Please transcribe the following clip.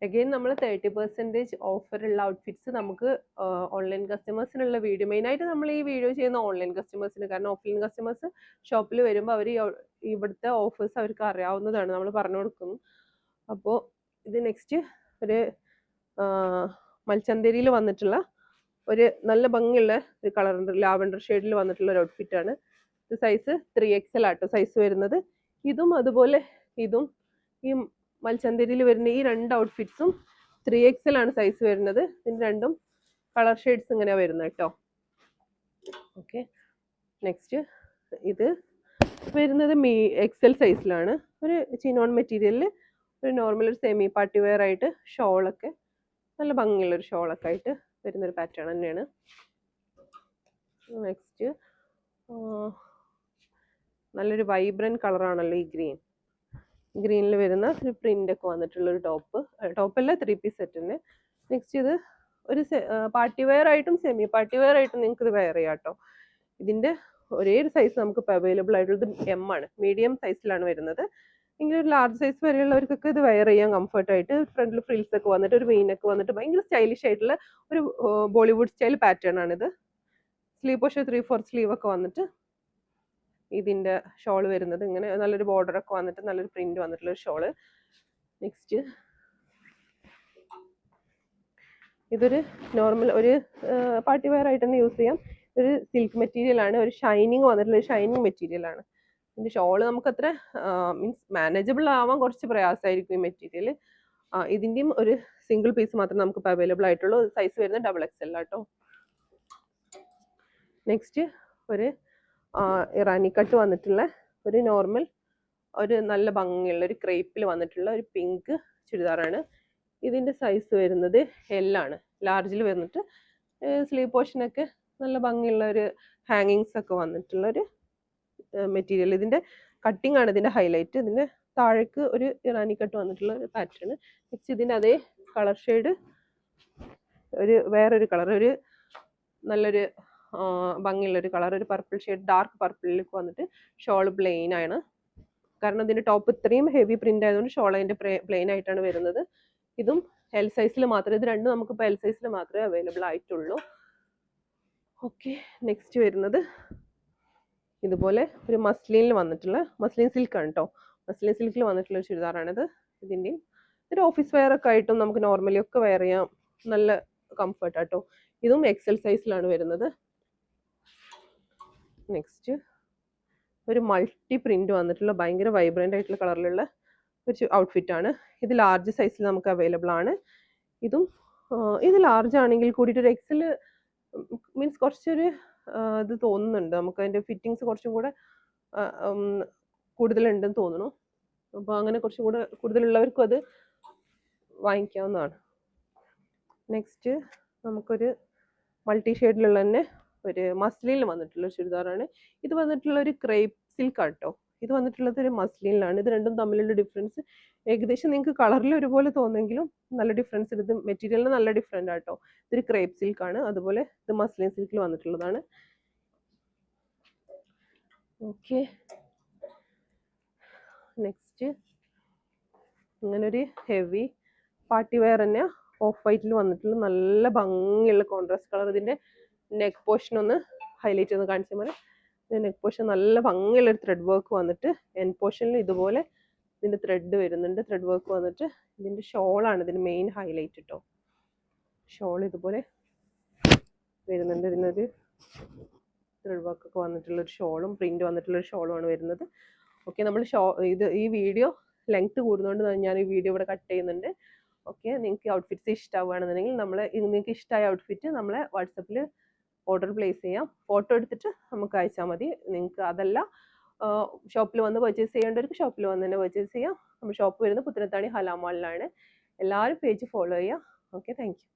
Again നമ്മൾ 30% ഓഫറുള്ള outfits നമുക്ക് ഓൺലൈൻ കസ്റ്റമേഴ്സിനുള്ള വീഡിയോ, മെയിനായിട്ട് നമ്മൾ ഈ വീഡിയോ ചെയ്യുന്ന ഓൺലൈൻ കസ്റ്റമേഴ്സിന്. കാരണം ഓഫ്ലൈൻ കസ്റ്റമേഴ്സ് ഷോപ്പിൽ വരുമ്പോൾ അവർ ഇവിടുത്തെ ഓഫേഴ്സ് അവർക്ക് അറിയാവുന്നതാണ്, നമ്മൾ പറഞ്ഞു കൊടുക്കുന്നു. അപ്പോൾ ഇത് നെക്സ്റ്റ് ഒരു മൽച്ചന്തേരിയിൽ വന്നിട്ടുള്ള ഒരു നല്ല ഭംഗിയുള്ള ഒരു കളർ, ലാവൻഡർ ഷെയ്ഡിൽ വന്നിട്ടുള്ള ഒരു ഔട്ട്ഫിറ്റാണ്. ഇത് സൈസ് 3XL ആട്ടോ സൈസ് വരുന്നത്. ഇതും അതുപോലെ ഇതും ഈ മൽച്ചന്തേരിയിൽ വരുന്ന ഈ രണ്ട് ഔട്ട്ഫിറ്റ്സും 3XL ആണ് സൈസ് വരുന്നത്. ഇതിന് രണ്ടും കളർ ഷെയ്ഡ്സ് ഇങ്ങനെ വരുന്നത് കേട്ടോ. ഓക്കെ, നെക്സ്റ്റ് ഇത് വരുന്നത് XL സൈസിലാണ്. ഒരു ചിനോൺ മെറ്റീരിയലിൽ ഒരു നോർമൽ ഒരു സെമി പാർട്ടി വെയർ ആയിട്ട് ഷോളൊക്കെ നല്ല ഭംഗിയുള്ളൊരു ഷോളൊക്കെ ആയിട്ട് വരുന്നൊരു പാറ്റേൺ തന്നെയാണ്. നെക്സ്റ്റ് നല്ലൊരു വൈബ്രൻറ്റ് കളറാണല്ലോ ഈ ഗ്രീനിൽ വരുന്ന ഒരു പ്രിന്റ് ഒക്കെ വന്നിട്ടുള്ള ഒരു ടോപ്പല്ല 3 പീസ് സെറ്റിന്. നെക്സ്റ്റ് ഇത് ഒരു പാർട്ടി വെയർ ആയിട്ടും സെമി പാർട്ടി വെയർ ആയിട്ടും നിങ്ങൾക്ക് ഇത് വെയർ ചെയ്യാം കേട്ടോ. ഇതിന്റെ ഒരേ ഒരു സൈസ് നമുക്ക് ഇപ്പോൾ അവൈലബിൾ ആയിട്ടുള്ളത് M ആണ്, മീഡിയം സൈസിലാണ് വരുന്നത്. എങ്കിലും ഒരു ലാർജ് സൈസ് വരെയുള്ളവർക്കൊക്കെ ഇത് വെയർ ചെയ്യാൻ കംഫർട്ടായിട്ട് ഫ്രണ്ടിൽ ഫ്രിൽസ് ഒക്കെ വന്നിട്ട് ഒരു വെയിനൊക്കെ വന്നിട്ട് ഭയങ്കര സ്റ്റൈലിഷ് ആയിട്ടുള്ള ഒരു ബോളിവുഡ് സ്റ്റൈൽ പാറ്റേൺ ആണിത്. സ്ലീവ് പോഷൻ 3/4 സ്ലീവ് ഒക്കെ വന്നിട്ട് ഇതിന്റെ ഷോൾ വരുന്നത് ഇങ്ങനെ നല്ലൊരു ബോർഡർ ഒക്കെ വന്നിട്ട് നല്ലൊരു പ്രിന്റ് വന്നിട്ടുള്ള ഒരു ഷോള്. നെക്സ്റ്റ് ഇതൊരു നോർമൽ ഒരു പാർട്ടി വെയർ ആയിട്ട് തന്നെ യൂസ് ചെയ്യാം. ഒരു സിൽക്ക് മെറ്റീരിയൽ ആണ്, ഒരു ഷൈനിങ് വന്നിട്ടുള്ള ഒരു ഷൈനിങ് മെറ്റീരിയൽ ആണ്. ഇതിന്റെ ഷോള് നമുക്ക് അത്ര മീൻസ് മാനേജബിൾ ആവാൻ കുറച്ച് പ്രയാസമായിരിക്കും ഈ മെറ്റീരിയൽ. ഇതിന്റെയും ഒരു സിംഗിൾ പീസ് മാത്രമേ നമുക്ക് ഇപ്പോൾ അവൈലബിൾ ആയിട്ടുള്ളൂ. സൈസ് വരുന്നത് XXL ആട്ടോ. നെക്സ്റ്റ് ഒരു ഇറാനി കട്ട് വന്നിട്ടുള്ള ഒരു നോർമൽ ഒരു നല്ല ഭംഗിയുള്ള ഒരു ക്രേപ്പിൽ വന്നിട്ടുള്ള ഒരു പിങ്ക് ചുരിദാറാണ്. ഇതിന്റെ സൈസ് വരുന്നത് L ആണ്, ലാർജിൽ വന്നിട്ട് സ്ലീവ് പോർഷനൊക്കെ നല്ല ഭംഗിയുള്ള ഒരു ഹാങ്ങിങ്സ് ഒക്കെ വന്നിട്ടുള്ള ഒരു മെറ്റീരിയൽ. ഇതിന്റെ കട്ടിംഗ് ആണ് ഇതിന്റെ ഹൈലൈറ്റ്. ഇതിന്റെ താഴേക്ക് ഒരു ഇറാനി കട്ട് വന്നിട്ടുള്ള ഒരു പാറ്റേൺ. നെക്സ്റ്റ് ഇതിന്റെ അതേ കളർ ഷെയ്ഡ് ഒരു വേറൊരു കളർ, ഒരു നല്ലൊരു ഭംഗിയുള്ള ഒരു കളർ, ഒരു പർപ്പിൾ ഷെയ്ഡ്, ഡാർക്ക് പർപ്പിളിലേക്ക് വന്നിട്ട് ഷോള് പ്ലെയിൻ ആണ്. കാരണം ഇതിന്റെ ടോപ്പ് ഇത്രയും ഹെവി പ്രിന്റ് ആയതുകൊണ്ട് ഷോൾ അതിന്റെ പ്ലെയിൻ ആയിട്ടാണ് വരുന്നത്. ഇതും L സൈസിൽ മാത്രമേ, ഇത് രണ്ടും നമുക്കിപ്പോൾ L സൈസിൽ മാത്രമേ അവൈലബിൾ ആയിട്ടുള്ളൂ. ഓക്കെ, നെക്സ്റ്റ് വരുന്നത് ഇതുപോലെ ഒരു മസ്ലിനിൽ വന്നിട്ടുള്ള, മസ്ലിൻ സിൽക്ക് ആണ് കേട്ടോ, മസ്ലിൻ സിൽക്കിൽ വന്നിട്ടുള്ള ഒരു ചുരിദാറാണിത്. ഇതിൻ്റെയും ഒരു ഓഫീസ് വെയർ ഒക്കെ ആയിട്ടും നമുക്ക് നോർമലി ഒക്കെ വെയർ ചെയ്യാം, നല്ല കംഫർട്ട് ആട്ടോ. ഇതും XL സൈസിലാണ് വരുന്നത്. നെക്സ്റ്റ് ഒരു മൾട്ടി പ്രിന്റ് വന്നിട്ടുള്ള ഭയങ്കര വൈബ്രന്റ് ആയിട്ടുള്ള കളറിലുള്ള ഒരു ഔട്ട്ഫിറ്റ് ആണ്. ഇത് ലാർജ് സൈസിൽ നമുക്ക് അവൈലബിൾ ആണ്. ഇത് ലാർജ് ആണെങ്കിൽ കൂടിയിട്ട് ഒരു XL മീൻസ് കുറച്ചൊരു ഇത് തോന്നുന്നുണ്ട് നമുക്ക്, അതിന്റെ ഫിറ്റിങ്സ് കുറച്ചും കൂടെ കൂടുതലുണ്ടെന്ന് തോന്നുന്നു. അപ്പോൾ അങ്ങനെ കുറച്ചും കൂടെ കൂടുതലുള്ളവർക്കും അത് വാങ്ങിക്കാവുന്നതാണ്. നെക്സ്റ്റ് നമുക്കൊരു മൾട്ടി ഷെയ്ഡിലുള്ള തന്നെ ഒരു മസ്ലിനിൽ വന്നിട്ടുള്ള ചുരിദാറാണ്. ഇത് വന്നിട്ടുള്ള ഒരു ക്രേപ്പ് സിൽക്ക് ആട്ടോ. ഇത് വന്നിട്ടുള്ളത് ഒരു മസ്ലിനിലാണ്. ഇത് രണ്ടും തമ്മിലുള്ള ഡിഫറൻസ് ഏകദേശം നിങ്ങൾക്ക് കളറിൽ ഒരുപോലെ തോന്നുമെങ്കിലും നല്ല ഡിഫറൻസ്, ഇത് മെറ്റീരിയലിന് നല്ല ഡിഫറെൻ്റ് ആട്ടോ. ഇതൊരു ക്രേപ്പ് സിൽക്ക് ആണ്, അതുപോലെ ഇത് മസ്ലിൻ സിൽക്കിൽ വന്നിട്ടുള്ളതാണ്. ഓക്കെ, നെക്സ്റ്റ് ഇങ്ങനെ ഒരു ഹെവി പാർട്ടി വെയർ തന്നെ ഓഫ് വൈറ്റിൽ വന്നിട്ടുള്ള നല്ല ഭംഗിയുള്ള കോൺട്രാസ്റ്റ് കളർ. ഇതിന്റെ നെക്ക് പോർഷൻ ഒന്ന് ഹൈലൈറ്റ് ഒന്ന് കാണിച്ചാൽ മതി. നെക്ക് പോർഷൻ നല്ല ഭംഗിയുള്ള ഒരു ത്രെഡ് വർക്ക് വന്നിട്ട് എൻ പോർഷനിൽ ഇതുപോലെ ഇതിന്റെ ത്രെഡ് വരുന്നുണ്ട്. ത്രെഡ് വർക്ക് വന്നിട്ട് ഇതിന്റെ ഷോളാണ് ഇതിന്റെ മെയിൻ ഹൈലൈറ്റ് കേട്ടോ. ഷോൾ ഇതുപോലെ വരുന്നുണ്ട്. ഇതിനൊരു ത്രെഡ് വർക്ക് ഒക്കെ വന്നിട്ടുള്ള ഒരു ഷോളും പ്രിന്റ് വന്നിട്ടുള്ള ഒരു ഷോളുമാണ് വരുന്നത്. ഓക്കെ, നമ്മൾ ഈ വീഡിയോ ലെങ്ത് കൂടുന്നതുകൊണ്ട് ഞാൻ ഈ വീഡിയോ ഇവിടെ കട്ട് ചെയ്യുന്നുണ്ട്. ഓക്കെ, നിങ്ങൾക്ക് ഔട്ട്ഫിറ്റ്സ് ഇഷ്ടമാവുകയാണെന്നുണ്ടെങ്കിൽ നിങ്ങൾക്ക് ഇഷ്ടമായ ഔട്ട്ഫിറ്റ് നമ്മളെ വാട്സപ്പിൽ ഓർഡർ പ്ലേസ് ചെയ്യാം. ഫോട്ടോ എടുത്തിട്ട് നമുക്ക് അയച്ചാൽ മതി. നിങ്ങൾക്ക് അതല്ല ഷോപ്പിൽ വന്ന് പർച്ചേസ് ചെയ്യേണ്ടവർക്ക് ഷോപ്പിൽ വന്ന് തന്നെ പർച്ചേസ് ചെയ്യാം. നമ്മൾ ഷോപ്പ് വരുന്നത് പുത്തനത്താണി ഹലാമാളിലാണ്. എല്ലാവരും പേജ് ഫോളോ ചെയ്യുക. Okay, thank you.